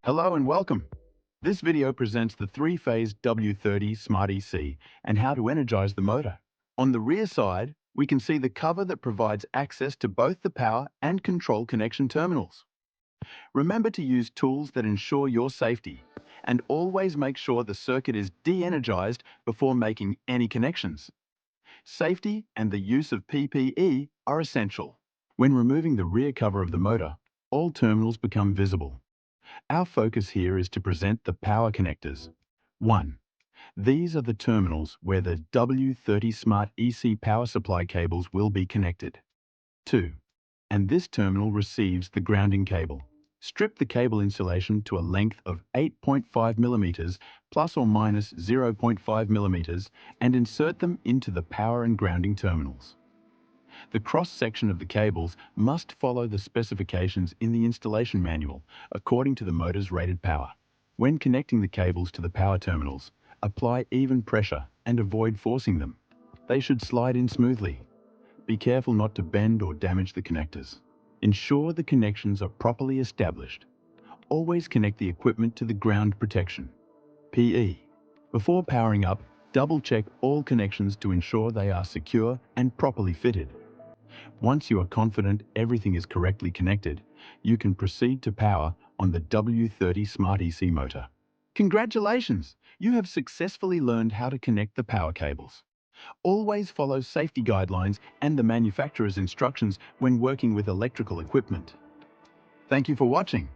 Hello and welcome. This video presents the three-phase W30 Smart EC and how to energize the motor. On the rear side, we can see the cover that provides access to both the power and control connection terminals. Remember to use tools that ensure your safety and always make sure the circuit is de-energized before making any connections. Safety and the use of PPE are essential. When removing the rear cover of the motor, all terminals become visible. Our focus here is to present the power connectors. 1. These are the terminals where the W30 Smart EC power supply cables will be connected. 2. And this terminal receives the grounding cable. Strip the cable insulation to a length of 8.5 millimeters plus or minus 0.5 millimeters and insert them into the power and grounding terminals. The cross-section of the cables must follow the specifications in the installation manual according to the motor's rated power. When connecting the cables to the power terminals, apply even pressure and avoid forcing them. They should slide in smoothly. Be careful not to bend or damage the connectors. Ensure the connections are properly established. Always connect the equipment to the ground protection. PE. Before powering up, double-check all connections to ensure they are secure and properly fitted. Once you are confident everything is correctly connected, you can proceed to power on the W30 Smart EC motor. Congratulations! You have successfully learned how to connect the power cables. Always follow safety guidelines and the manufacturer's instructions when working with electrical equipment. Thank you for watching.